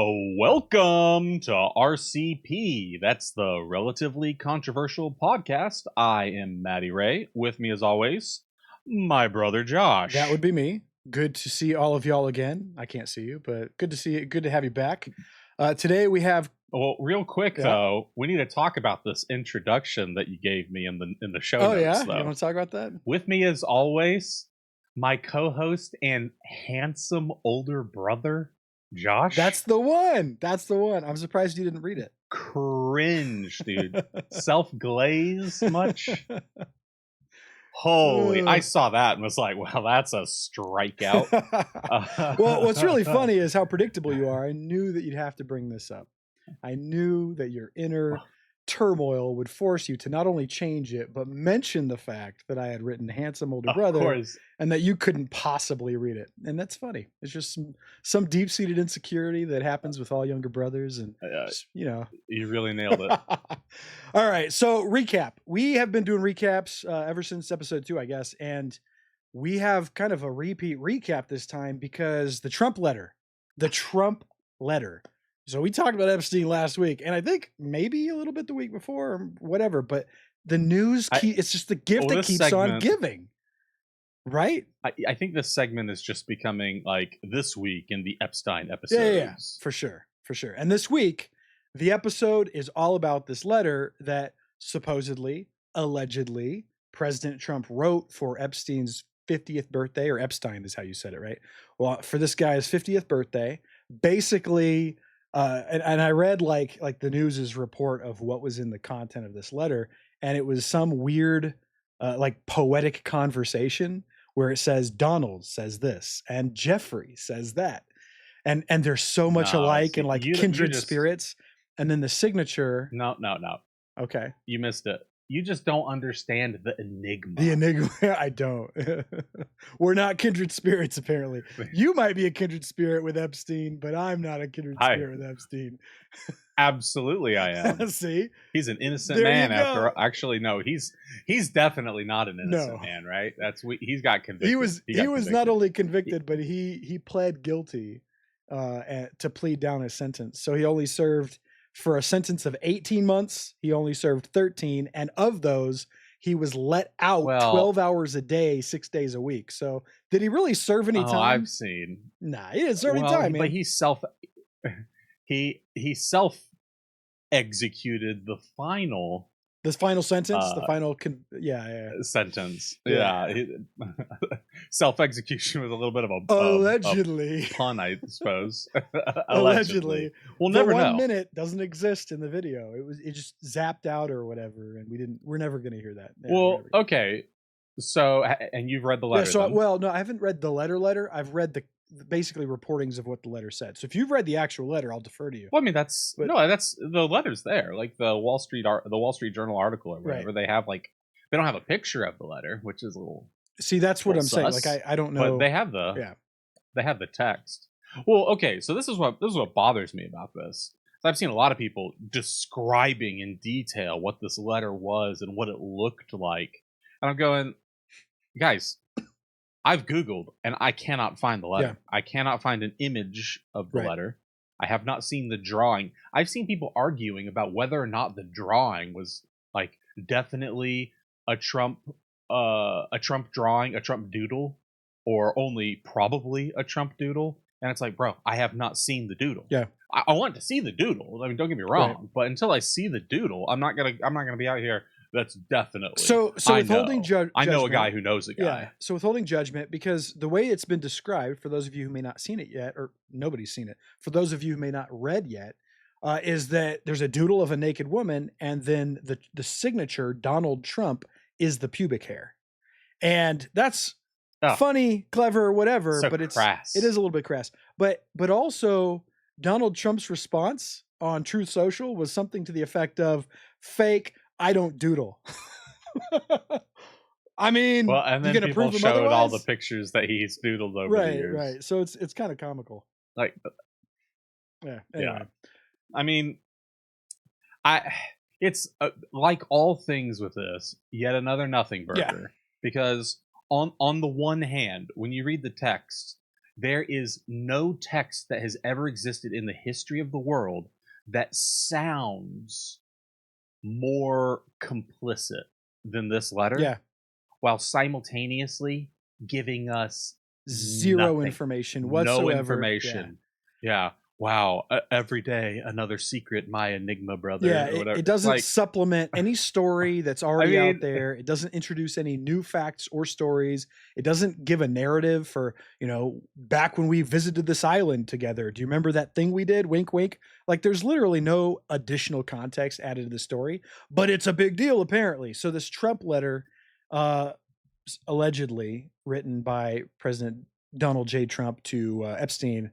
Oh, welcome to RCP. That's the Relatively Controversial Podcast. I am Matty Ray. With me, as always, my brother Josh. That would be me. Good to see all of y'all again. I can't see you, but good to see you. Good to have you back. Today we have. Well, real quick though, we need to talk about this introduction that you gave me in the show notes. Oh yeah, though. you want to talk about that? With me, as always, my co-host and handsome older brother, Josh. That's the one. I'm surprised you didn't read it. Cringe, dude. Self-glaze much? Holy, I saw that and was like, well, that's a strikeout. Well, what's really funny is how predictable you are. I knew that you'd have to bring this up. I knew that your inner turmoil would force you to not only change it, but mention the fact that I had written handsome older brother and that you couldn't possibly read it. And that's funny. It's just some deep-seated insecurity that happens with all younger brothers. And, you really nailed it. All right. So recap. We have been doing recaps ever since episode 2, I guess. And we have kind of a repeat recap this time because the Trump letter. So we talked about Epstein last week, and I think maybe a little bit the week before or whatever, but the news, it's just the gift that keeps on giving, right? I think this segment is just becoming like this week in the Epstein episodes. Yeah, for sure. And this week, the episode is all about this letter that supposedly, allegedly, President Trump wrote for Epstein's 50th birthday, or Epstein is how you said it, right? Well, for this guy's 50th birthday, basically... And I read like the news's report of what was in the content of this letter, and it was some weird like poetic conversation where it says Donald says this and Jeffrey says that, and they're so much alike and like kindred spirits, and then the signature. No. Okay, you missed it. You just don't understand the enigma. The enigma. I don't. We're not kindred spirits, apparently. You might be a kindred spirit with Epstein, but I'm not a kindred spirit with Epstein. Absolutely, I am. See? He's an innocent man after all. Actually, no, he's definitely not an innocent man, right? He's got convicted. He was not only convicted, but he pled guilty to plead down his sentence. So he only served... For a sentence of 18 months, he only served 13. And of those, he was let out 12 hours a day, 6 days a week. So did he really serve any time? I've seen. Nah, he didn't serve any time, man. But he self-executed the final... This final sentence, the final, sentence. Yeah. Self-execution was a little bit of a allegedly a pun, I suppose. Allegedly. We'll never know. 1 minute doesn't exist in the video. It just zapped out or whatever, and we're never going to hear that. Okay. So, and you've read the letter? Yeah, no, I haven't read the letter. I've read basically reportings of what the letter said. So if you've read the actual letter, I'll defer to you. Well, I mean, that's the letter's there, like the Wall Street Journal article or whatever. Right. They don't have a picture of the letter, which is a little. See, that's what I'm saying. Like I don't know. But they have the text. Well, okay, so this is what bothers me about this. I've seen a lot of people describing in detail what this letter was and what it looked like, and I'm going, guys. I've Googled and I cannot find the letter. Yeah. I cannot find an image of the letter. I have not seen the drawing. I've seen people arguing about whether or not the drawing was like definitely a Trump drawing, a Trump doodle, or only probably a Trump doodle. And it's like, bro, I have not seen the doodle. Yeah. I want to see the doodle. I mean, don't get me wrong, but until I see the doodle, I'm not gonna be out here. That's definitely so withholding judgment. I know a guy who knows a guy. Yeah. So withholding judgment, because the way it's been described, for those of you who may not seen it yet, or nobody's seen it, for those of you who may not read yet, is that there's a doodle of a naked woman, and then the signature Donald Trump is the pubic hair, and that's funny, clever, whatever. So but crass. It is a little bit crass. But also Donald Trump's response on Truth Social was something to the effect of fake. I don't doodle. I mean, and then people showed all the pictures that he's doodled over the years. Right. So it's kind of comical. Like, anyway. Yeah. I mean, it's like all things with this, yet another nothing burger. Yeah. Because on the one hand, when you read the text, there is no text that has ever existed in the history of the world that sounds more complicit than this letter, Yeah. while simultaneously giving us Zero nothing, information no whatsoever. Yeah. information. Yeah. Wow. Every day, another secret, my Enigma brother, Yeah, or whatever. it It's doesn't like, supplement any story that's I already out mean, there. It doesn't introduce any new facts or stories. It doesn't give a narrative for, back when we visited this island together. Do you remember that thing we did? Wink, wink. Like, there's literally no additional context added to the story, but it's a big deal, apparently. So this Trump letter, allegedly written by President Donald J. Trump to Epstein,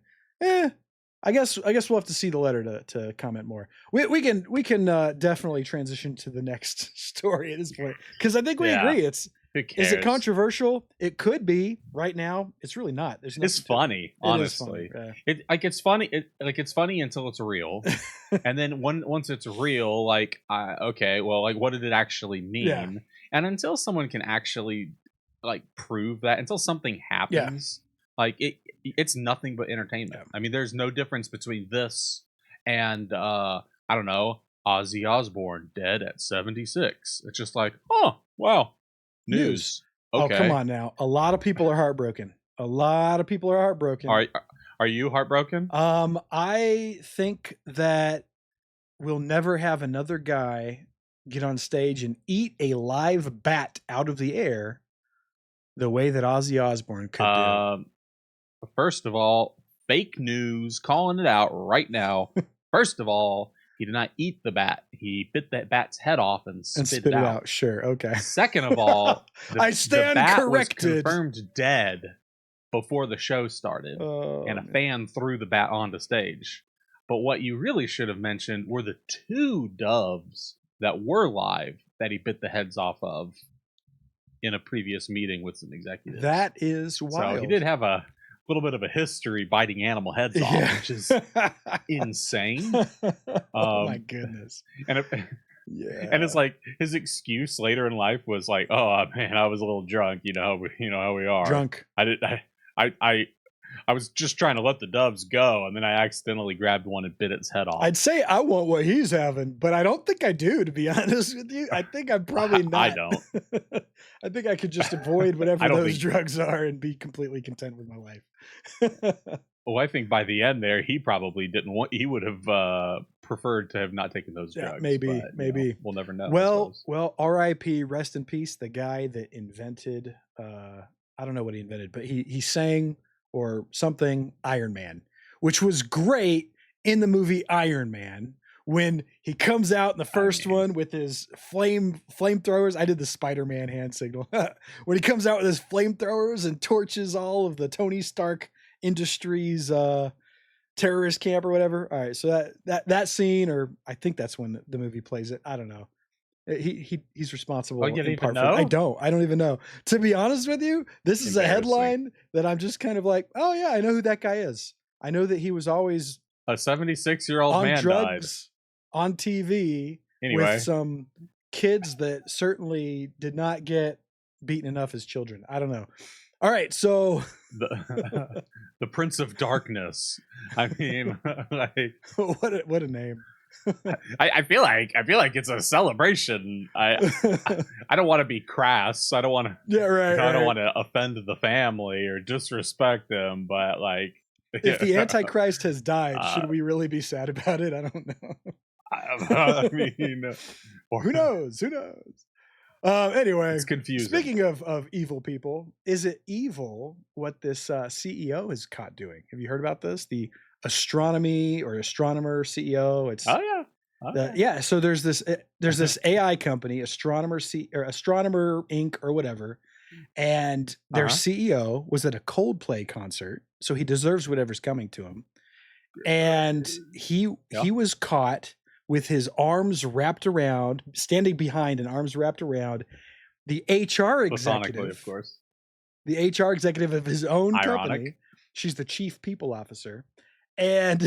I guess we'll have to see the letter to comment more. We can definitely transition to the next story at this point, because I think we yeah, agree. who Is it cares? controversial? It could be. Right now, it's really not. There's It's nothing funny, honestly. It is funny. It's funny. It's funny until it's real, Yeah. and then once it's real, like, okay, well, like, what did it actually mean? Yeah. And until someone can actually, like, prove that, until something happens, like, it's nothing but entertainment. Yeah. I mean, there's no difference between this and I don't know, Ozzy Osbourne dead at 76. It's just like, oh wow, news. Oh, Okay. come on now. A lot of people are heartbroken. Are you heartbroken? I think that we'll never have another guy get on stage and eat a live bat out of the air the way that Ozzy Osbourne could do. First of all, fake news, calling it out right now. First of all, he did not eat the bat. He bit that bat's head off and spit it out. Sure, okay. Second of all, I stand the bat corrected. was confirmed dead before the show started, and a fan threw the bat onto stage. But what you really should have mentioned were the 2 doves that were live that he bit the heads off of in a previous meeting with some executives. That is wild. So he did have a little bit of a history biting animal heads off, which is insane. Oh my goodness. And it's like his excuse later in life was like, "Oh man, I was a little drunk. You know how we are. Drunk. I was just trying to let the doves go, and then I accidentally grabbed one and bit its head off." I'd say I want what he's having, but I don't think I do, to be honest with you. I think I'm probably not. I don't. I think I could just avoid whatever those drugs are and be completely content with my life. Well, I think by the end there, he probably didn't want. He would have preferred to have not taken those drugs. Maybe. We'll never know. Well, R.I.P. Rest in peace. The guy that invented, I don't know what he invented, but he sang or something Iron Man, which was great in the movie Iron Man when he comes out in the first one with his flamethrowers. I did the Spider-Man hand signal. When he comes out with his flamethrowers and torches all of the Tony Stark Industries terrorist camp or whatever. All right, so that scene, or I think that's when the movie plays it. I don't know. He's responsible. Oh, you didn't even know? know? I don't even know. To be honest with you, this is a headline that I'm just kind of like, oh yeah, I know who that guy is. I know that he was always a 76-year-old man drugs died on TV with some kids that certainly did not get beaten enough as children. I don't know. All right, so the Prince of Darkness. I mean, like, what a name. I feel like it's a celebration. I don't want to be crass. I don't want to. Yeah, right. I don't want to offend the family or disrespect them. But like, if the Antichrist has died, should we really be sad about it? I don't know. I mean, who knows? Anyway, it's confusing. Speaking of evil people, is it evil what this CEO is caught doing? Have you heard about this? The astronomer CEO. It's yeah. So there's this AI company, Astronomer Inc. or whatever, and their CEO was at a Coldplay concert, so he deserves whatever's coming to him. And he was caught with his arms wrapped around, standing behind and arms wrapped around the HR executive, of course, the HR executive of his own company. She's the chief people officer, and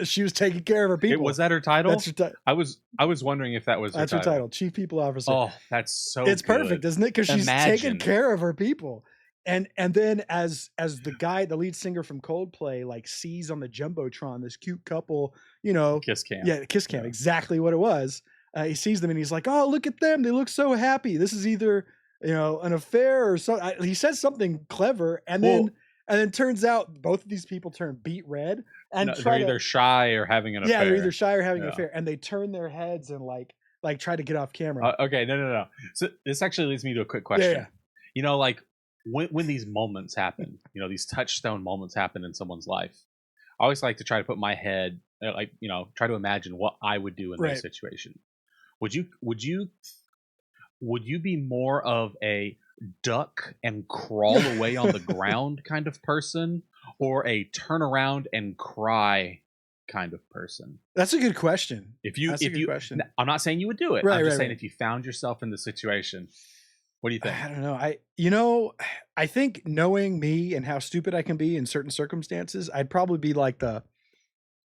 she was taking care of her people. Was that her title? That's her title. I was wondering if that was her title, chief people officer. Oh, that's so. It's perfect, isn't it? Because she's taking care of her people. And then as the guy, the lead singer from Coldplay, like sees on the jumbotron this cute couple, Kiss cam. yeah, kiss cam, Yeah. exactly what it was. He sees them and he's like, "Oh, look at them! They look so happy. This is either an affair or so." He says something clever, and then turns out both of these people turn beet red and they're either shy or having an affair. they're either shy or having an affair, and they turn their heads and like try to get off camera. Okay, no. So this actually leads me to a quick question. Yeah. Like when these moments happen, these touchstone moments happen in someone's life, I always like to try to put my head, try to imagine what I would do in this situation. Would you be more of a duck and crawl away on the ground kind of person, or a turn around and cry kind of person? That's a good question. Question. I'm not saying you would do it. I'm just saying if you found yourself in the situation, what do you think? I don't know. I think knowing me and how stupid I can be in certain circumstances, I'd probably be like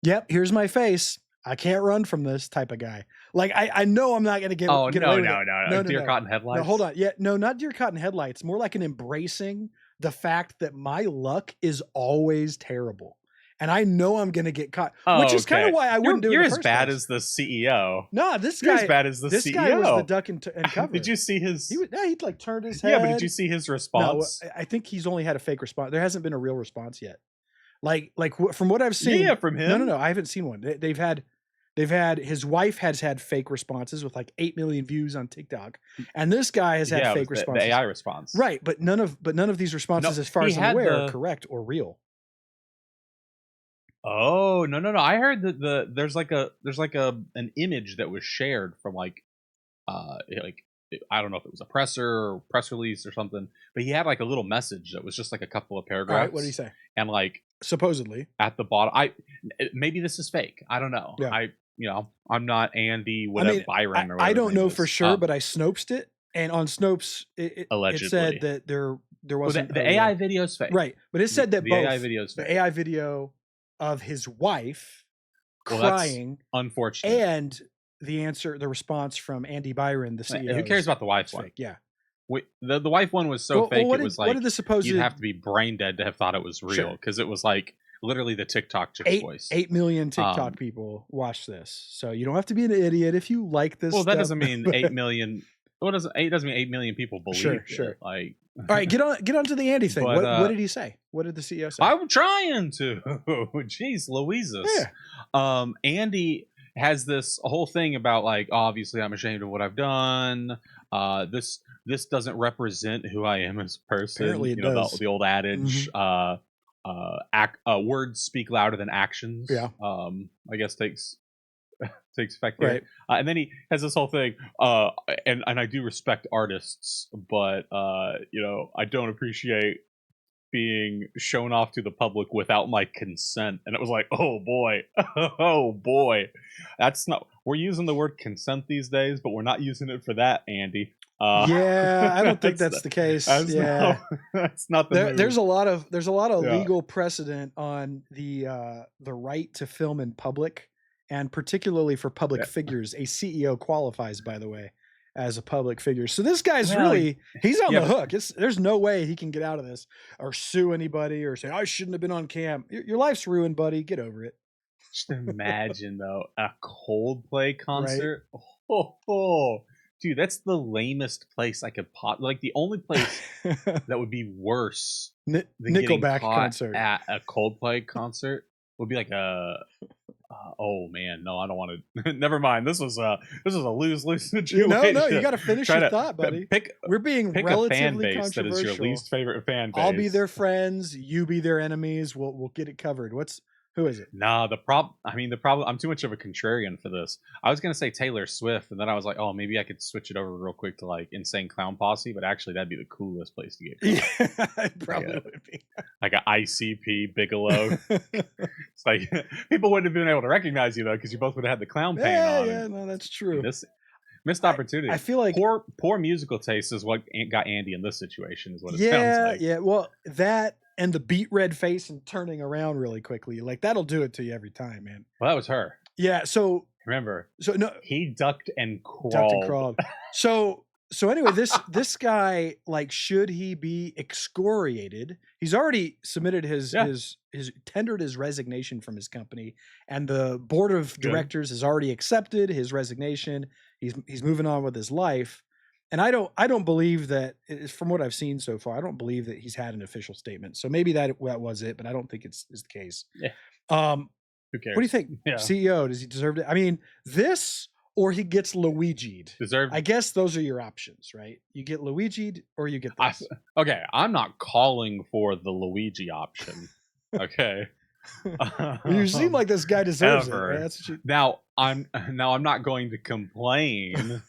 yep, here's my face. I can't run from this type of guy. Like I know I'm not going to get. Oh, get no, away no. Deer caught in headlights. No, hold on. Yeah, no, not deer caught in headlights. More like an embracing the fact that my luck is always terrible. And I know I'm going to get caught, which is kind of why I wouldn't do it. You're as bad as the CEO. No, this guy. You're as bad as the CEO. This guy was the duck and cover. Did you see his? He'd like turned his head. Yeah, but did you see his response? No, I think he's only had a fake response. There hasn't been a real response yet. Like from what I've seen. Yeah, from him. No, I haven't seen one. They've had his wife has had fake responses with like 8 million views on TikTok, and this guy has had fake responses. The AI response, right? But none of these responses, as far as I'm aware, are correct or real. Oh no! I heard that there's like an image that was shared from I don't know if it was a press release or something, but he had like a little message that was just like a couple of paragraphs. All right, what did he say? And like supposedly at the bottom, maybe this is fake. I don't know. Yeah. I'm not Andy Byron or whatever. I don't know for sure, but I Snopes'd it, and on Snopes it said that there wasn't the AI video's fake, right? But it said that the both AI video's fake. The AI video of his wife crying, unfortunate, and the response from Andy Byron, the CEO. Who cares about the wife one? Yeah. The wife one was so fake. It was like, what did the supposed? You'd have to be brain dead to have thought it was real, because it was like literally the TikTok chick's voice. 8 million TikTok people watch this, so you don't have to be an idiot if you like this. Well, that doesn't mean 8 million. What does it doesn't mean 8 million people believe? Sure. Like, all right, get on to the Andy thing. But, what did he say? What did the CEO say? I'm trying to. Jeez, Louises. Yeah. Andy has this whole thing about like, obviously I'm ashamed of what I've done. This doesn't represent who I am as a person. Apparently it does. The old adage. Words speak louder than actions. Yeah. I guess takes effect here. Right. And then he has this whole thing. And I do respect artists, but I don't appreciate being shown off to the public without my consent. And it was like, oh boy, that's not. We're using the word consent these days, but we're not using it for that, Andy. Yeah, I don't think that's the case. That's not the. There's a lot of legal precedent on the right to film in public, and particularly for public figures. A CEO qualifies, by the way, as a public figure. So this guy's he's on the hook. There's no way he can get out of this or sue anybody or say I shouldn't have been on cam. Your life's ruined, buddy. Get over it. Just imagine though a Coldplay concert. Right. Oh. Dude, that's the lamest place I could like the only place that would be worse than Nickelback concert at a Coldplay concert would be like oh man, no, I don't want to. Never mind. This was a lose-lose situation. No, you got to finish your thought, buddy. We're being relatively a fan base controversial. that is your least favorite fan base. I'll be their friends. You be their enemies. We'll get it covered. Who is it? No, the problem. I'm too much of a contrarian for this. I was gonna say Taylor Swift, and then I was like, oh, maybe I could switch it over real quick to like Insane Clown Posse, but actually that'd be the coolest place to get. Yeah, it probably would be. Like an ICP Bigelow. It's like people wouldn't have been able to recognize you though, because you both would have had the clown paint on. Yeah, no, that's true. This missed opportunity. I feel like poor musical taste is what got Andy in this situation. Is what it sounds like. Yeah. Well, that. And the beet red face and turning around really quickly, like that'll do it to you every time, man. Well, that was her. Yeah. So remember, no, he ducked and crawled. So So anyway, this guy, like, should he be excoriated? He's already submitted Yeah, his tendered his resignation from his company, and the board of good. directors has already accepted his resignation. He's moving on with his life. And I don't believe that, from what I've seen so far, I don't believe that he's had an official statement. So maybe that was it, but I don't think it's is the case. Yeah, Um, who what do you cares? think? Yeah, CEO, does he deserve it? I mean, this or he gets Luigi'd. deserved. I guess those are your options, right? You get Luigi'd or you get I this. okay. I'm not calling for the Luigi option. Okay. You seem like this guy deserves it, right? Ever. That's what you Now I'm not going to complain.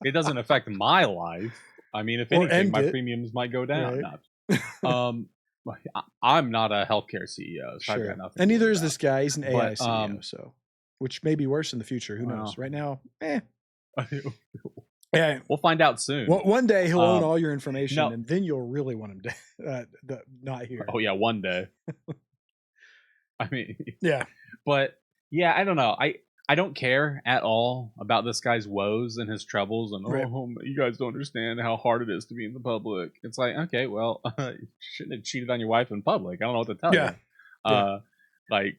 It doesn't affect my life. I mean, if or anything, end my it, premiums might go down. right? No. Like, I'm not a healthcare CEO, so I've got Sure. nothing And to neither worry is about. this guy. He's an AI But CEO, so which may be worse in the future. Who knows? well, Right now, eh. we'll Yeah. find out soon. One day he'll own Um, all your information, no, and then you'll really want him to not here. oh yeah, one day. I mean, Yeah. but yeah, I don't know. I don't care at all about this guy's woes and his troubles, and Right. you guys don't understand how hard it is to be in the public. It's like, okay, well, you shouldn't have cheated on your wife in public. I don't know what to tell Yeah. you. Yeah. Like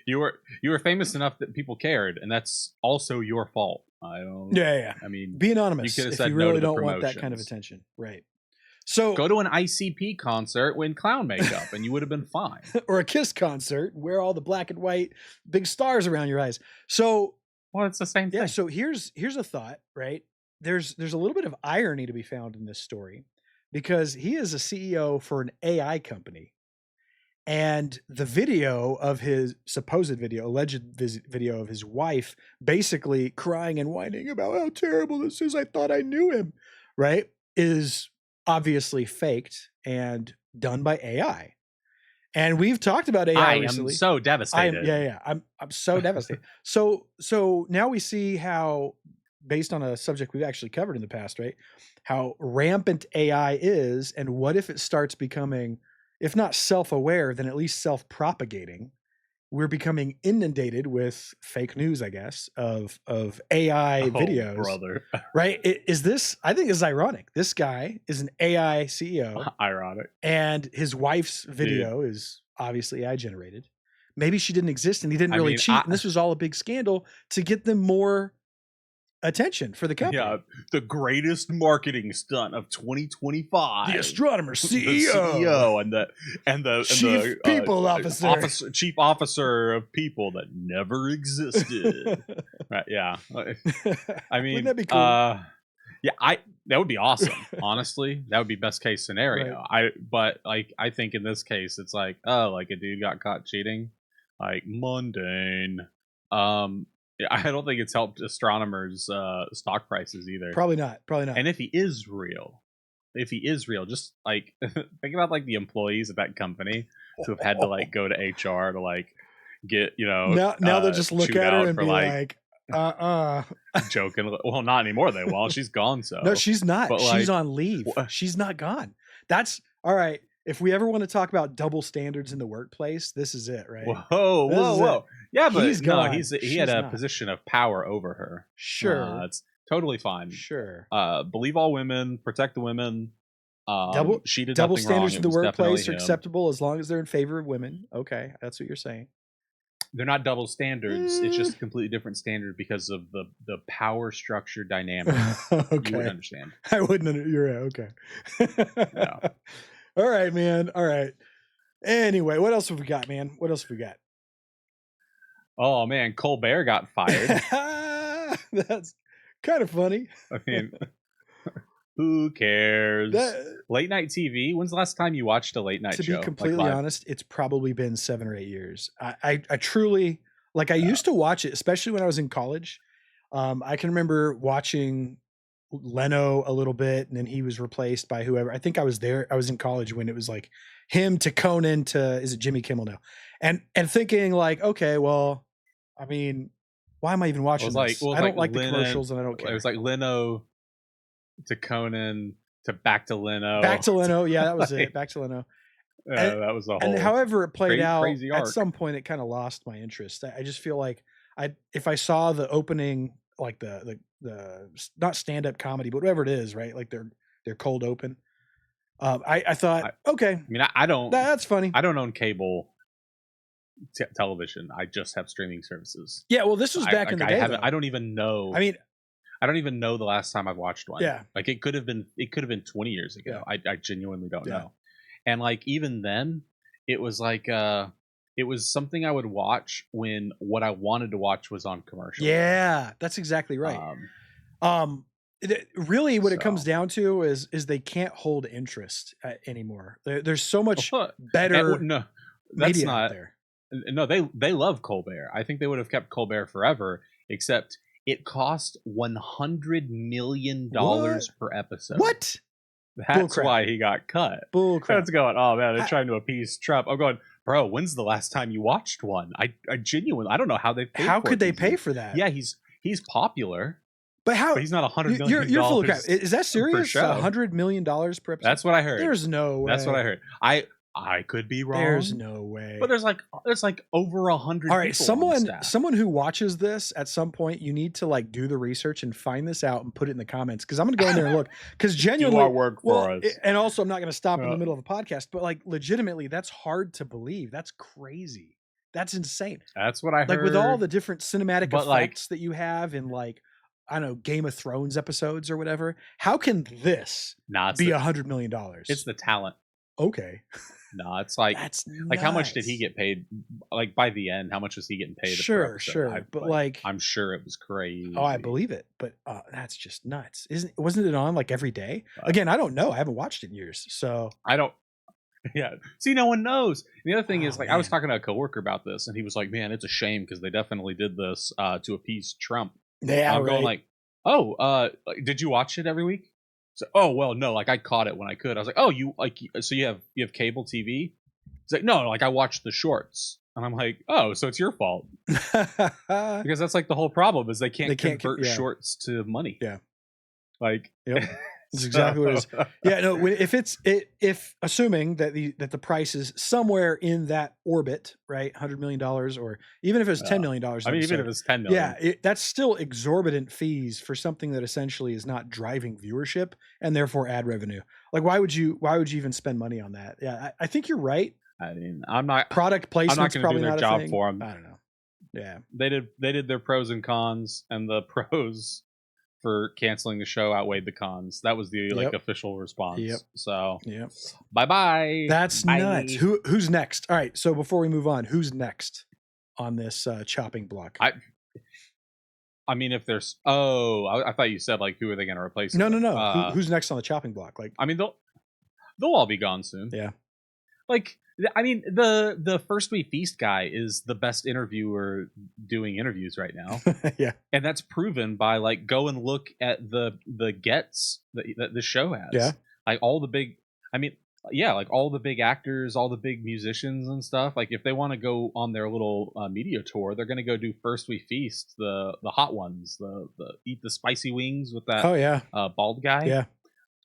you were famous enough that people cared, and that's also your fault. I don't. Yeah. I mean, Be you anonymous could have if said you no to really the don't want that kind of promotions. attention. Right. So, Go to an ICP concert in clown makeup, and you would have been fine. or a Kiss concert, wear all the black and white big stars around your eyes. So, Well, it's the same yeah, thing. so here's a thought, right? There's a little bit of irony to be found in this story because he is a CEO for an AI company. And the video of his supposed video, video of his wife basically crying and whining about how terrible this is. I thought I knew him, right? Is obviously faked and done by AI. And we've talked about AI I am recently. so devastated. I'm so devastated. So now we see how, based on a subject we've actually covered in the past, right? How rampant AI is, and what if it starts becoming, if not self-aware, then at least self-propagating. We're becoming inundated with fake news, I guess, of AI Oh, videos, brother. right? Is this? I think is ironic. This guy is an AI CEO, Ironic. and his wife's Dude. video is obviously AI generated. Maybe she didn't exist and he didn't I really mean, cheat, and this was all a big scandal to get them more attention for the company. yeah, the greatest marketing stunt of 2025. The astronomer The CEO, CEO and the chief people officer. chief officer of people that never existed. Right? Yeah. I mean, Wouldn't that be cool? yeah, that would be awesome. Honestly, that would be best case scenario. But like, I think in this case, it's like, oh, like a dude got caught cheating, like mundane. Yeah, I don't think it's helped astronomers' stock prices either. Probably not. And if he is real, just like think about like the employees of that company who have had to like go to HR to like get now they'll just look at her and be like, joking. Well, not anymore. They won't. She's gone. So no, she's not. But She's like, on leave. She's not gone. That's all right. If we ever want to talk about double standards in the workplace, this is it, right? Whoa. Yeah, but He's gone. he had She's a not. position of power over her. Sure. It's totally fine. Sure. Believe all women, protect the women. She did double nothing standards wrong. in the It was definitely workplace are him. acceptable as long as they're in favor of women. Okay, that's what you're saying. They're not double standards. It's just a completely different standard because of the power structure dynamic. Okay. You would understand. I wouldn't. You're right. Okay. Yeah. All right, man. All right. Anyway, what else have we got, man? What else have we got? Oh man, Colbert got fired. That's kind of funny. I mean, who cares? Late night TV. When's the last time you watched a late night show? To be completely honest, it's probably been 7 or 8 years. I truly, like, I used to watch it, especially when I was in college. I can remember watching Leno a little bit, and then he was replaced by whoever. I think I was there. I was in college when it was like him to Conan to, is it Jimmy Kimmel now? And thinking like, okay, well, I mean, why am I even watching this? I don't like the commercials, and I don't care. It was like Leno to Conan to back to Leno. Back to Leno. Yeah, that was it. Back to Leno. That was the whole. And however it played out, crazy arc. At some point it kind of lost my interest. I just feel like if I saw the opening, like the not stand-up comedy, but whatever it is, right? Like their cold open. I thought, okay, I mean, I don't. that's funny. I don't own cable television. I just have streaming services. Yeah, well, this was back in the day. I don't even know. I mean, I don't even know the last time I've watched one. Yeah, like it could have been 20 years ago. Yeah. I genuinely don't know. And like even then, it was like it was something I would watch when what I wanted to watch was on commercial. Yeah, that's exactly right. Really, what it comes down to is they can't hold interest anymore. There's so much better. No, that's media not out there. No, they love Colbert. I think they would have kept Colbert forever, except it cost $100 million per episode. What? That's why he got cut. Bullcrap. That's going, oh man, they're trying to appease Trump. I'm going, bro, when's the last time you watched one? I genuinely, I don't know how they paid How could they pay for that? Yeah, he's popular. But how? But he's not $100 million. You're full of crap. Is that serious? $100 million per episode? That's what I heard. There's no way. That's what I heard. I could be wrong. There's no way. But there's like over 100. All right, someone who watches this at some point, you need to like do the research and find this out and put it in the comments, because I'm going to go in there and look, because genuinely, work for us. And also I'm not going to stop in the middle of a podcast, but like legitimately, that's hard to believe. That's crazy. That's insane. That's what I heard. Like with all the different cinematic effects that you have in like, I don't know, Game of Thrones episodes or whatever. How can this be $100 million? It's the talent. Okay. No, it's like that's like how much did he get paid? Like by the end, how much was he getting paid? Sure. But like, I'm sure it was crazy. Oh, I believe it. But that's just nuts. Wasn't it on like every day? Again, I don't know. I haven't watched it in years, so I don't. Yeah. See, no one knows. And the other thing is, like, man. I was talking to a coworker about this, and he was like, "Man, it's a shame because they definitely did this to appease Trump." Yeah, I'm going like, "Oh, did you watch it every week?" So, oh well, no, like I caught it when I could. I was like, "Oh, you like so you have cable TV?" He's like, "No, like I watched the shorts." And I'm like, "Oh, so it's your fault." Because that's like the whole problem is they can't convert shorts to money. Yeah. Like, yep. That's exactly what it is. Yeah, no, if assuming that the price is somewhere in that orbit, right? $100 million, or even if it's $10 million. I mean, even if it's $10 million. Yeah, that's still exorbitant fees for something that essentially is not driving viewership and therefore ad revenue. Like, why would you even spend money on that? Yeah, I think you're right. I mean, I'm not product placement. I'm not going to do their job for them. I don't know. Yeah, they did their pros and cons, and the pros for canceling the show outweighed the cons. That was the like official response. Yep. So bye. That's nuts. Who's next? All right. So before we move on, who's next on this chopping block? I mean, if there's I thought you said like who are they going to replace? No. Who's next on the chopping block? Like, I mean, they'll all be gone soon. Yeah. Like, I mean, the First We Feast guy is the best interviewer doing interviews right now. Yeah. And that's proven by like go and look at the gets that the show has. Yeah. Like all the big, I mean, yeah, like all the big actors, all the big musicians and stuff. Like if they want to go on their little media tour, they're going to go do First We Feast, the hot ones, the eat the spicy wings with that bald guy. Yeah.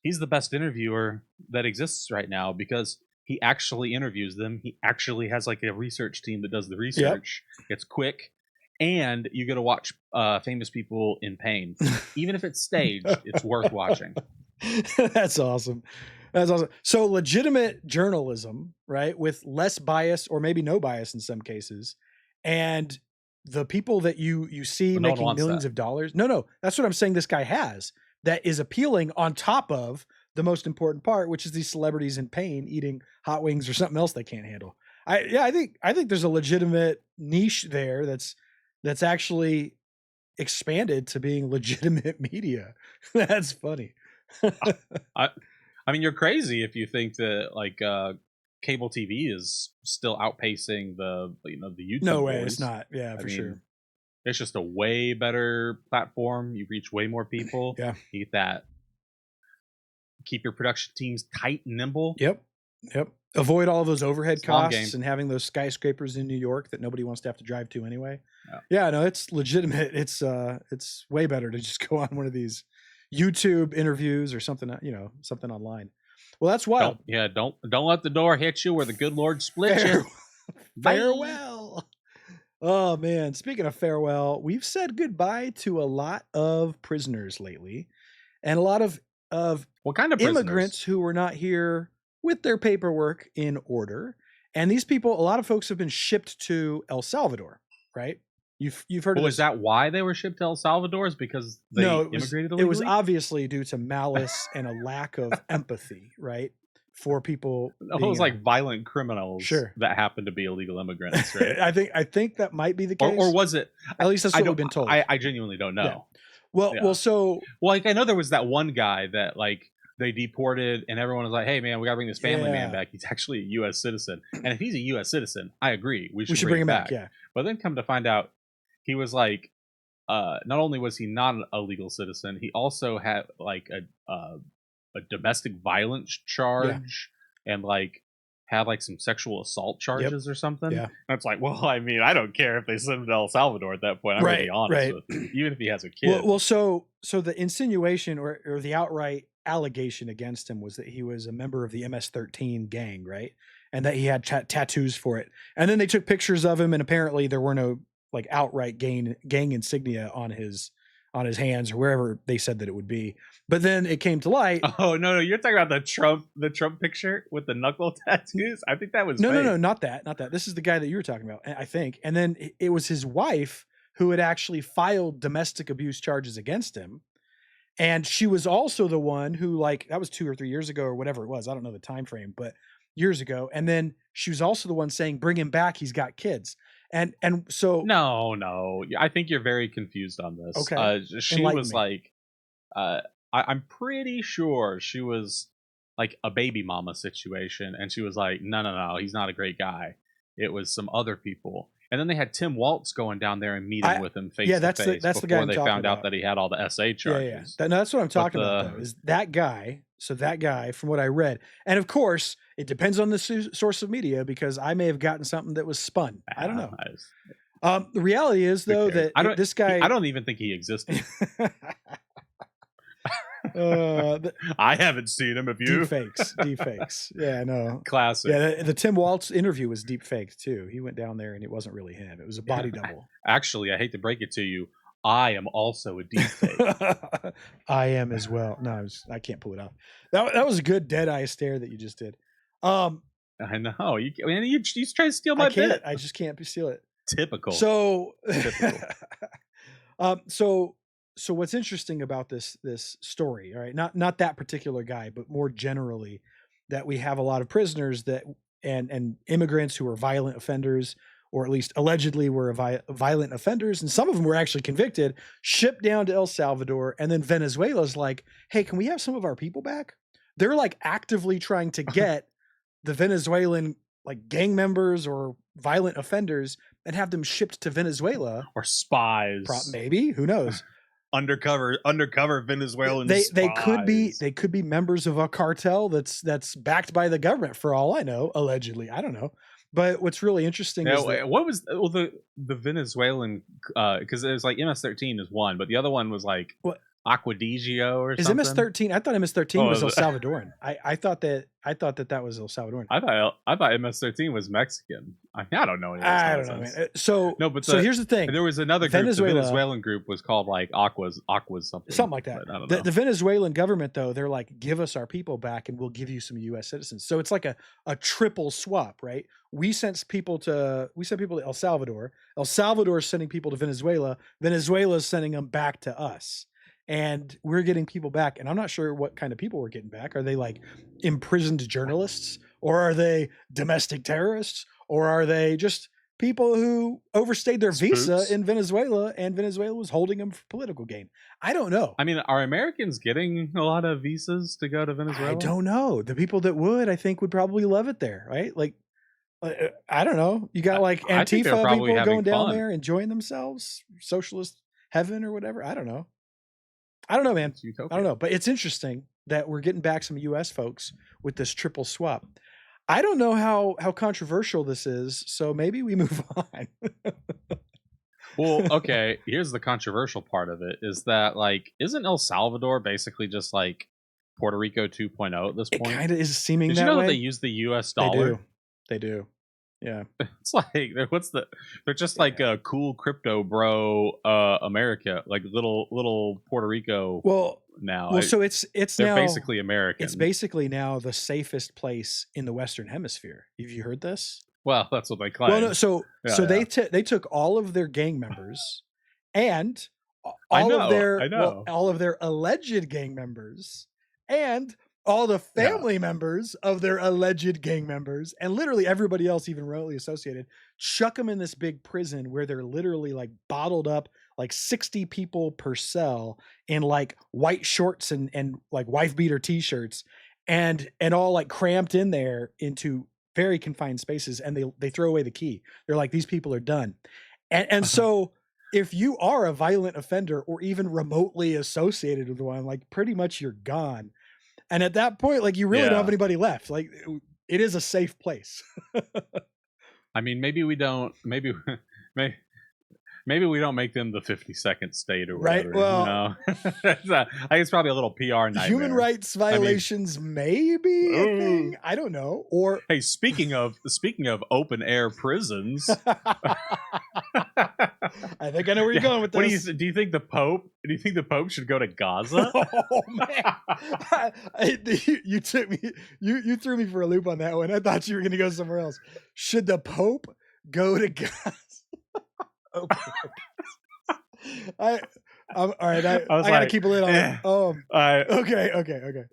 He's the best interviewer that exists right now because he actually interviews them. He actually has like a research team that does the research. Yep. It's quick. And you get to watch famous people in pain. Even if it's staged, it's worth watching. That's awesome. That's awesome. So legitimate journalism, right? With less bias or maybe no bias in some cases. And the people that you see making millions of dollars. No. That's what I'm saying this guy has. That is appealing on top of the most important part, which is these celebrities in pain eating hot wings or something else they can't handle. I think there's a legitimate niche there that's actually expanded to being legitimate media. That's funny. I mean, you're crazy if you think that like cable TV is still outpacing the YouTube. No way, boys. It's not. Yeah, for sure. It's just a way better platform. You reach way more people. Yeah, you get that. Keep your production teams tight and nimble. Yep. Avoid all of those overhead costs and having those skyscrapers in New York that nobody wants to have to drive to anyway. Yeah, no, it's legitimate. It's way better to just go on one of these YouTube interviews or something, something online. Well, that's wild. Don't let the door hit you where the good Lord split you. Farewell. Oh man, speaking of farewell, we've said goodbye to a lot of prisoners lately, and a lot of What kind of prisoners? immigrants who were not here with their paperwork in order. And these people, a lot of folks have been shipped to El Salvador, right? You've heard of Oh, is this. that why they were shipped to El Salvador? Is because No, they immigrated it was illegally? obviously due to malice and a lack of empathy, right? For people No, it being was in a like violent criminals sure. that happened to be illegal immigrants, right? I think that might be the Or case. was it? At least that's I what we've don't. been told. I genuinely don't Yeah. know. Well, Yeah. so Well, like I know there was that one guy that like they deported, and everyone was like, "Hey, man, we gotta bring this family man yeah, back. He's actually a U.S. citizen, and if he's a U.S. citizen, I agree, we we should should bring bring him him back. back." Yeah. But then come to find out, he was like, not only was he not a legal citizen, he also had like a domestic violence Yeah. charge and like had like some sexual assault Yep. charges or something. Yeah. And it's like, well, I mean, I don't care if they send him to El Salvador at that point. I'm gonna be Right. honest Right. with you, even if he has a Well, kid. well, so the insinuation or the outright allegation against him was that he was a member of the MS-13 gang, right? And that he had tattoos for it. And then they took pictures of him, and apparently there were no like outright gang insignia on his hands or wherever they said that it would be. But then it came to light. Oh no, you're talking about the Trump picture with the knuckle tattoos. I think that was No, fake. not that, not that. This is the guy that you were talking about, I think. And then it was his wife who had actually filed domestic abuse charges against him. And she was also the one who, like, that was 2 or 3 years ago or whatever it was. I don't know the time frame, but years ago. And then she was also the one saying, "Bring him back. He's got kids." And so No. I think you're very confused on this. okay, She enlighten was me. like, I'm pretty sure she was like a baby mama situation, and she was like, no, he's not a great guy. It was some other people, and then they had Tim Waltz going down there and meeting I with him yeah, face to face that's the guy before I'm they talking found out about. that he had all the SA Yeah. charges. No, that's what I'm But talking about though. Is that guy? So that guy, from what I read, and of course, it depends on the source of media because I may have gotten something that was spun. I don't know. The reality is who though cares? that this I guy. don't even think he existed. uh, I haven't seen him. If you deep fakes. Yeah, no. classic. Yeah, the Tim Waltz interview was deep faked too. He went down there and it wasn't really him. It was a body double. Actually, I hate to break it to you, I am also a deep fake. I am as well. No, I can't pull it off. That was a good dead eye stare that you just did. I know. You try to steal I my can't. bit. I just can't steal it. Typical. So, Typical. so what's interesting about this story, all right? Not that particular guy, but more generally, that we have a lot of prisoners that and immigrants who are violent offenders, or at least allegedly were violent offenders, and some of them were actually convicted, shipped down to El Salvador, and then Venezuela's like, "Hey, can we have some of our people back?" They're like actively trying to get the Venezuelan like gang members or violent offenders and have them shipped to Venezuela. Or spies. Maybe, who knows? Undercover Venezuelan They spies. could be members of a cartel that's backed by the government for all I know, allegedly. I don't know. But what's really interesting is that, What was the Venezuelan? Because it was like MS-13 is one, but the other one was like what Aquadigio or is something. MS-13? I thought MS-13 Oh, was El was it? Salvadoran. I thought that was El Salvadoran. I thought MS-13 was Mexican. I don't know any of this I don't know, nonsense. man. So No, but so here's the thing. there was another group. Venezuela- The Venezuelan group was called like Aquas something like that. but I don't know. The Venezuelan government, though, they're like, "Give us our people back, and we'll give you some U.S. citizens." So it's like a triple swap, right? We sent people to El Salvador. El Salvador is sending people to Venezuela. Venezuela is sending them back to us, and we're getting people back. And I'm not sure what kind of people we're getting back. Are they like imprisoned journalists, or are they domestic terrorists, or are they just people who overstayed their visa Spooks? in Venezuela and Venezuela was holding them for political gain? I don't know. I mean, are Americans getting a lot of visas to go to Venezuela? I don't know. The people that would, I think, would probably love it there, right? Like, I don't know. You got like I think they're Antifa probably people having going down fun. there enjoying themselves, socialist heaven or whatever. I don't know. I don't know, man. It's utopia. I don't know. But it's interesting that we're getting back some U.S. folks with this triple swap. I don't know how controversial this is, so maybe we move on. Well, okay, here's the controversial part of it is that like isn't El Salvador basically just like Puerto Rico 2.0 at this It point? kind of is seeming Did that you know way. that they use the US They dollar? do. They do. Yeah. It's like they're just like a cool crypto bro America, like little Puerto Rico Well, now. so it's They're now basically it's American. basically now the safest place in the Western Hemisphere. Have you heard this? Well, that's what they Well, no. claim. So Yeah, yeah. they took all of their gang members and I know, I know. all of their alleged gang members and all the Yeah. family members of their alleged gang members and literally everybody else even remotely associated, chuck them in this big prison where they're literally like bottled up, like 60 people per cell in like white shorts and like wife beater t-shirts and all like cramped in there into very confined spaces, and they throw away the key. They're like, these people are done. And so if you are a violent offender or even remotely associated with one, like pretty much you're gone. And at that point, like you really don't have Yeah. anybody left. Like it is a safe place. I mean, maybe we don't. Maybe maybe we don't make them the 52nd state or Right? whatever. You Well, know, I think it's probably a little PR human nightmare. rights I mean, violations may be a ooh. thing. I don't know. Or Hey, speaking of open air prisons, I think I know where you're yeah. going with What this. do you think the Pope? Do you think the Pope should go to Gaza? Oh man, you took me, you threw me for a loop on that one. I thought you were going to go somewhere else. Should the Pope go to Gaza? Okay. All right. I I was gotta like, keep a lid on eh. it. Okay.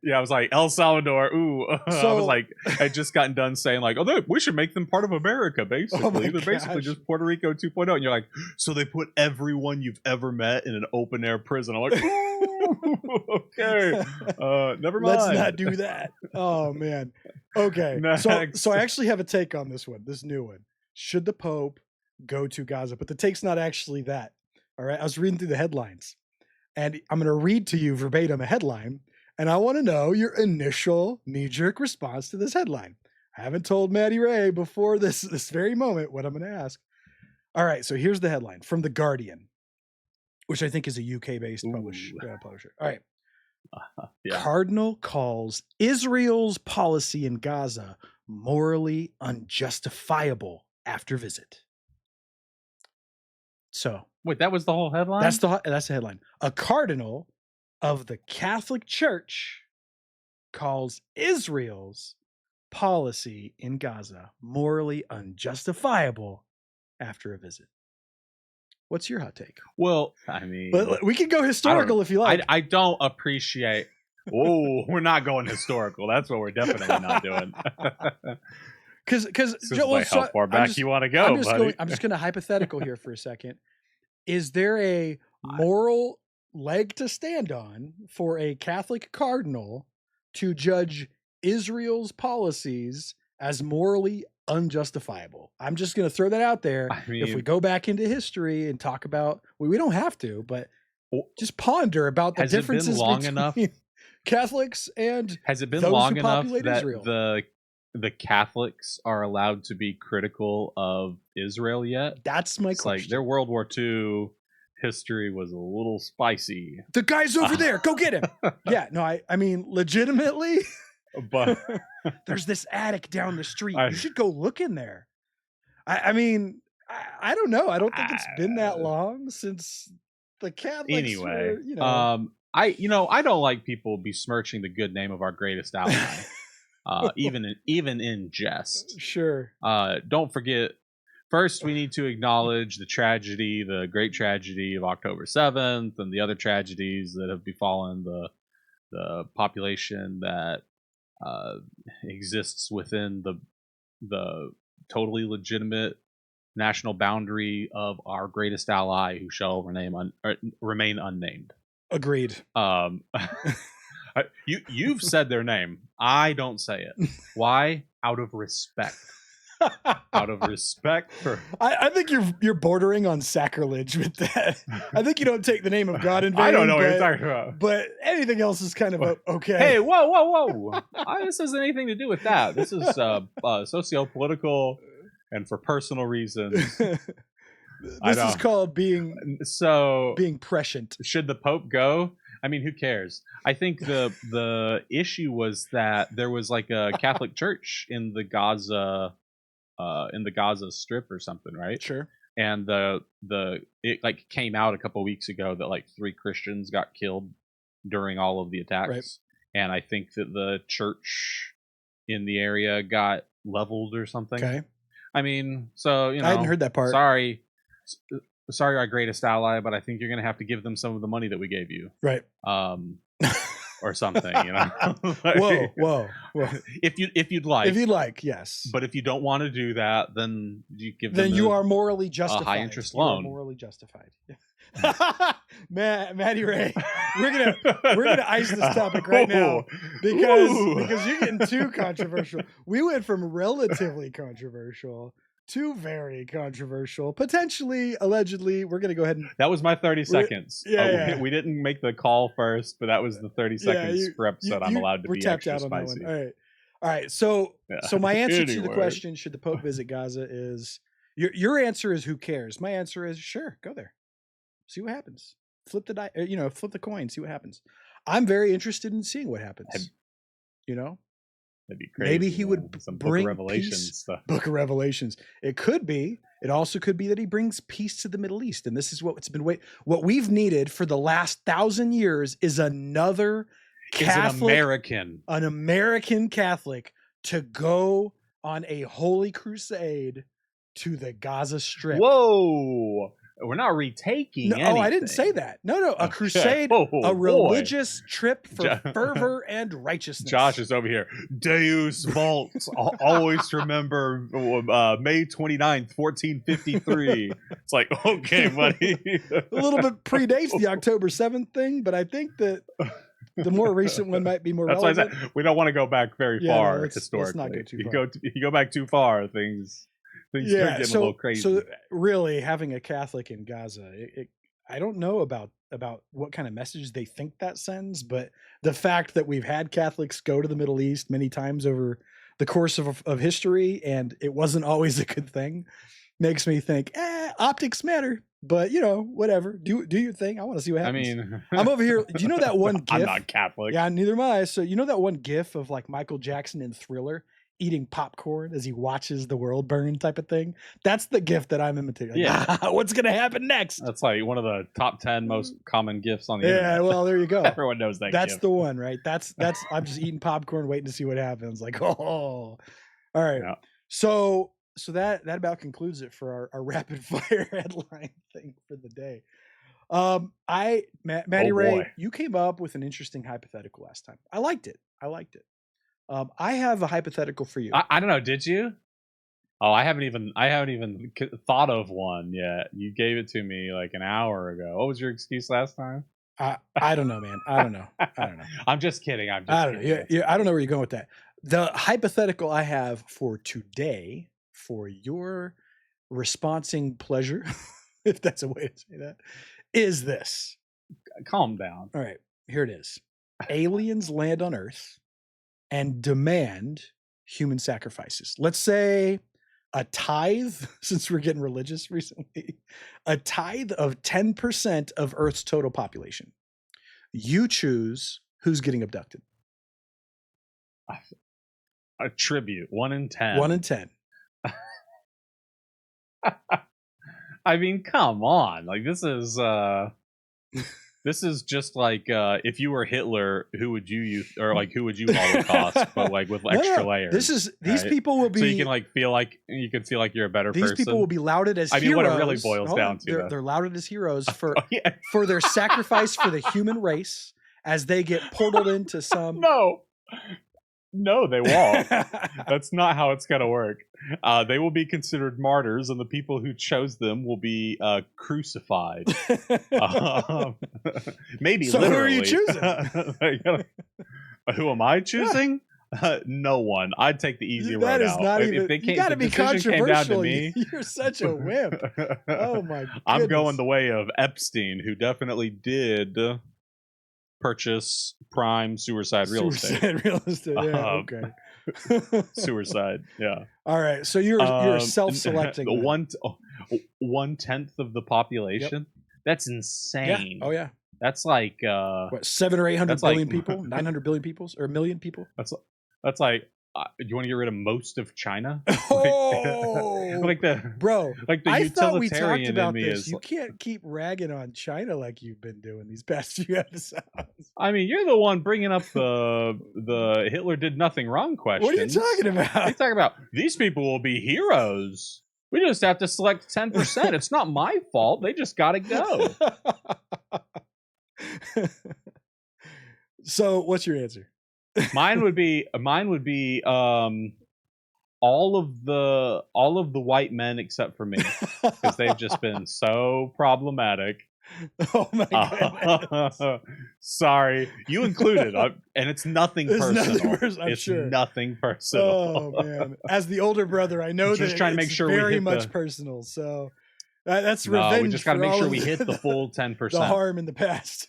Yeah, I was like El Salvador. Ooh, I was So, like, I just gotten done saying like, we should make them part of America. Basically, oh my they're basically gosh. just Puerto Rico 2.0. And you're like, so they put everyone you've ever met in an open air prison. I'm like, ooh, okay, never mind. Let's not do that. Oh man. Okay. Next. So I actually have a take on this one, this new one. Should the Pope go to Gaza? But the take's not actually that. All right. I was reading through the headlines, and I'm going to read to you verbatim a headline, and I want to know your initial knee-jerk response to this headline. I haven't told Matty Ray before this very moment what I'm going to ask. All right, so here's the headline from The Guardian, which I think is a UK-based publisher. All right. Yeah. Cardinal calls Israel's policy in Gaza morally unjustifiable after visit. So Wait, that was the whole headline? that's the headline. A cardinal of the Catholic Church calls Israel's policy in Gaza morally unjustifiable after a visit. What's your hot take? Well, I mean, But we can go historical if you like. I don't appreciate. Whoa, we're not going historical. That's what we're definitely not doing. Because how far back you want to go, buddy? I'm just going to hypothetical here for a second. Is there a moral leg to stand on for a Catholic cardinal to judge Israel's policies as morally unjustifiable? I'm just going to throw that out there. I mean, if we go back into history and talk about, we don't have to, but just ponder about the differences between Catholics and has it been those long who enough populate that Israel. the Catholics are allowed to be critical of Israel yet? That's my question. Like their World War II history was a little spicy. The guy's over there. Go get him. Yeah, no, I mean, legitimately, But there's this attic down the street. You should go look in there. I mean, I don't know. I don't think it's been that long since the Catholics anyway, were, I don't like people besmirching the good name of our greatest ally. Even in jest. Sure. Don't forget. First, we need to acknowledge the great tragedy of October 7th, and the other tragedies that have befallen the population that exists within the totally legitimate national boundary of our greatest ally, who shall remain unnamed. Agreed. You've said their name. I don't say it. Why? Out of respect. Out of respect for. I think you're bordering on sacrilege with that. I think you don't take the name of God in vain. I don't know what you're talking about. But anything else is kind of okay. Hey, whoa! This has anything to do with that. This is socio-political and for personal reasons. This is called being prescient. Should the Pope go? I mean, who cares? I think the issue was that there was like a Catholic church in the Gaza in the Gaza Strip or something, right? Sure. And it like came out a couple weeks ago that like 3 Christians got killed during all of the attacks, Right. and I think that the church in the area got leveled or something. Okay. I mean, so I hadn't heard that part. Sorry, our greatest ally, but I think you're gonna have to give them some of the money that we gave you, Right. or something. Like, whoa. If you'd like, yes. But if you don't want to do that, then you give then them you are morally justified. A high interest loan. Morally justified. Matty Ray, we're gonna ice this topic right now because you're getting too controversial. We went from relatively controversial to very controversial, potentially, allegedly. We're gonna go ahead and that was my 30 seconds. We didn't make the call first, but that was the 30 seconds per episode. I'm allowed to be extra spicy. That one. All right. So my answer to the question, should the Pope visit Gaza, is your answer is who cares. My answer is sure, go there, see what happens. Flip the coin, see what happens. I'm very interested in seeing what happens. That'd be crazy. Maybe he would bring Book of Revelations stuff. Book of Revelations. It could be. It also could be that he brings peace to the Middle East, and this is what we've needed for the last 1,000 years is another Catholic, an American Catholic, to go on a holy crusade to the Gaza Strip. Whoa. We're not retaking anything. Oh, I didn't say that. No. A crusade, a religious trip for fervor and righteousness. Josh is over here. Deus Vult. Always remember May 29th, 1453. It's like, okay, buddy. A little bit predates the October 7th thing, but I think that the more recent one might be more relevant. That's why I said we don't want to go back very far historically. Let's not go too far. You go back too far, things start getting a little crazy. So really, having a Catholic in Gaza, I don't know about what kind of message they think that sends, but the fact that we've had Catholics go to the Middle East many times over the course of history, and it wasn't always a good thing, makes me think, optics matter. But whatever. Do your thing. I want to see what happens. I mean, I'm over here. Do you know that one GIF? I'm not Catholic. Yeah, neither am I. So you know that one GIF of like Michael Jackson in Thriller eating popcorn as he watches the world burn type of thing? That's the GIF that I'm imitating. What's gonna happen next? That's like one of the top 10 most common GIFs on the internet. Yeah, well, there you go. Everyone knows that. That's GIF. the one, right? That's I'm just eating popcorn, waiting to see what happens. Like, all right. Yeah. So that about concludes it for our rapid fire headline thing for the day. Matty Ray, you came up with an interesting hypothetical last time. I liked it. I have a hypothetical for you. I don't know. Did you? Oh, I haven't even thought of one yet. You gave it to me like an hour ago. What was your excuse last time? I don't know, man. I don't know. I'm just kidding. I don't know. Yeah, I don't know where you're going with that. The hypothetical I have for today, for your responsing pleasure, if that's a way to say that, is this. Calm down. All right, here it is. Aliens land on Earth and demand human sacrifices. Let's say a tithe, since we're getting religious recently, a tithe of 10% of Earth's total population. You choose who's getting abducted. A tribute, 1 in 10. 1 in 10. I mean, come on. Like, this is just like if you were Hitler, who would you use, or like who would you Holocaust, but like with extra layers. These people will be, so you can like feel like you're a better person. These people will be lauded as heroes. I mean, what it really boils down to, they're lauded as heroes for their sacrifice for the human race as they get portaled into some. No, they won't. That's not how it's gonna work. They will be considered martyrs, and the people who chose them will be crucified. Maybe so literally. Who are you choosing? Who am I choosing? No one. I'd take the easy road out. That is not even. You got to be controversial. Came down to me, you're such a wimp. Oh my goodness. I'm going the way of Epstein, who definitely did purchase prime suicide real estate. Yeah, okay. Suicide, yeah. All right, so you're self-selecting. 1/10 of the population. Yep. That's insane. Yeah. Oh yeah. That's like 700 or 800 billion people, 900 billion people, or a million people. That's like Do you want to get rid of most of China? Oh, like the bro, like the I thought we talked utilitarian in about me this. is. You can't keep ragging on China like you've been doing these past few episodes. I mean, you're the one bringing up the Hitler did nothing wrong What are you questions. talking What are you about? talking about? These people will be heroes. We just have to select 10%. It's not my fault. They just got to go. So, what's your answer? Mine would be all of the white men except for me, because they've just been so problematic. Oh my goodness. Sorry, you included, and it's nothing personal. I'm it's sure. nothing personal. Oh man, as the older brother, I know Just that trying to it's make sure we very hit much the- personal. So that's No, revenge. we just got to for make all sure of we hit the full 10%. the harm in the past.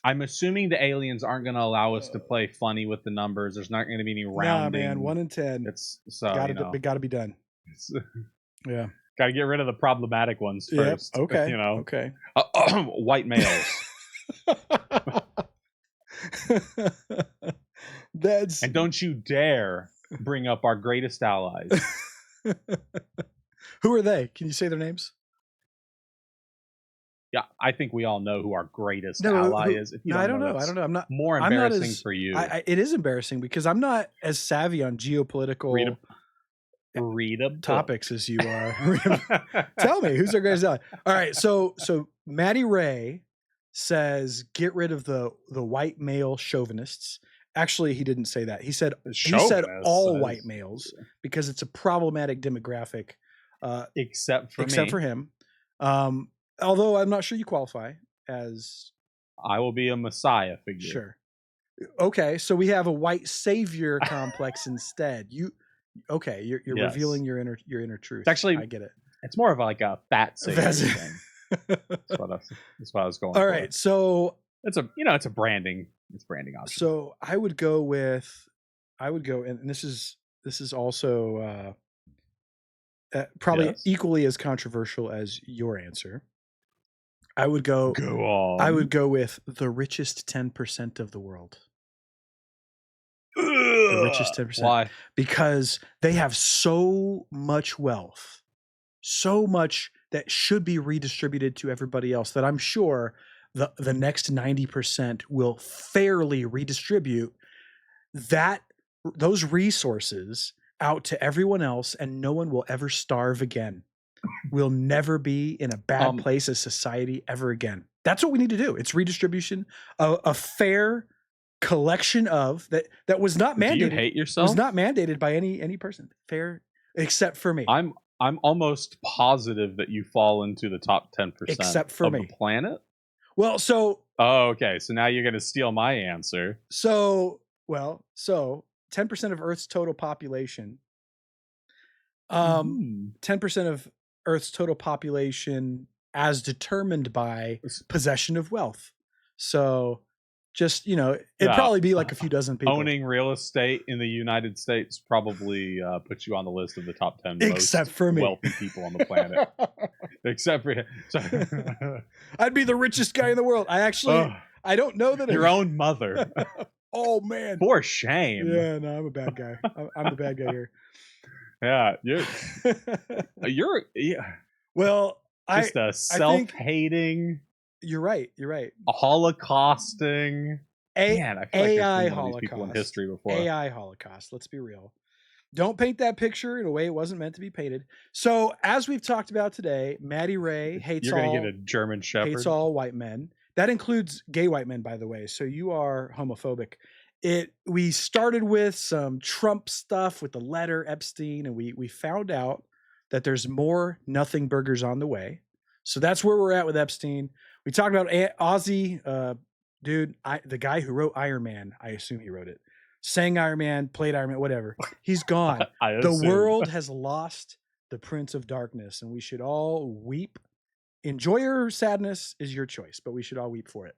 I'm assuming the aliens aren't going to allow us to play funny with the numbers. There's not going to be any rounding. Nah, man, 1 in 10. It's so Gotta be done. Yeah. Got to get rid of the problematic ones first. Yep. Okay. You know. Okay. White males. That's. And don't you dare bring up our greatest allies. Who are they? Can you say their names? Yeah, I think we all know who our greatest ally is. If you I don't know. know, I don't know. I'm not more I'm not embarrassing as, for you. it is embarrassing because I'm not as savvy on geopolitical read a topics as you are. Tell me, who's our greatest ally? All right, so Matty Ray says get rid of the white male chauvinists. Actually, he didn't say that. He said all white males because it's a problematic demographic. Except for him. Although I'm not sure you qualify as. I will be a messiah figure. Sure. Okay, so we have a white savior complex instead. You're yes. Revealing your inner truth. It's actually, I get it. It's more of like a fat savior thing. That's what I was going. All for. right, so it's a branding. It's branding option. So I would go, and this is also probably equally as controversial as your answer. I would go. Go on. I would go with the richest 10% of the world. The richest 10%. Why? Because they have so much wealth, so much that should be redistributed to everybody else that I'm sure the next 90% will fairly redistribute those resources out to everyone else, and no one will ever starve again. We'll never be in a bad place as society ever again. That's what we need to do. It's redistribution, a fair collection of that was not mandated. Do you hate yourself? Was not mandated by any person. Fair, except for me. I'm almost positive that you fall into the top 10% except for of the planet. Well, so. Oh, okay. So now you're going to steal my answer. So 10% of Earth's total population. 10% of Earth's total population as determined by possession of wealth. So just, it'd probably be like a few dozen people. Owning real estate in the United States probably puts you on the list of the top 10 except most for me. wealthy people on the planet. Except for you. I'd be the richest guy in the world. I don't know that. Your own mother. Oh, man. For shame. Yeah, no, I'm a bad guy. I'm the bad guy here. Yeah, you're well, just a self-hating. You're right. A holocausting. Man, I feel like AI there's been one Holocaust. of these people in history before. AI Holocaust. Let's be real. Don't paint that picture in a way it wasn't meant to be painted. So, as we've talked about today, Matty Ray hates You're gonna get a German Shepherd. Hates all white men. That includes gay white men, by the way. So you are homophobic. We started with some Trump stuff with the letter Epstein, and we found out that there's more nothing burgers on the way. So that's where we're at with Epstein. We talked about Ozzy, dude, the guy who wrote Iron Man. I assume he wrote it. Sang Iron Man, played Iron Man, whatever. He's gone. The world has lost the Prince of Darkness, and we should all weep. Enjoy your sadness is your choice, but we should all weep for it.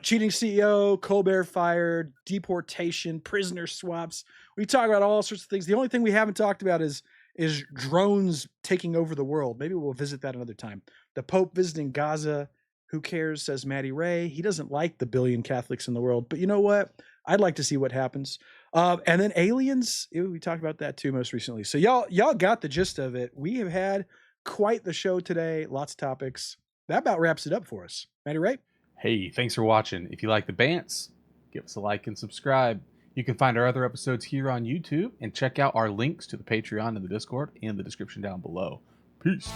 Cheating CEO, Colbert fired, deportation, prisoner swaps. We talk about all sorts of things. The only thing we haven't talked about is drones taking over the world. Maybe we'll visit that another time. The Pope visiting Gaza. Who cares, says Matty Ray. He doesn't like the billion Catholics in the world. But you know what? I'd like to see what happens. And then aliens, we talked about that too most recently. So y'all got the gist of it. We have had quite the show today. Lots of topics. That about wraps it up for us. Matty Ray? Hey, thanks for watching. If you like the Bants, give us a like and subscribe. You can find our other episodes here on YouTube and check out our links to the Patreon and the Discord in the description down below. Peace.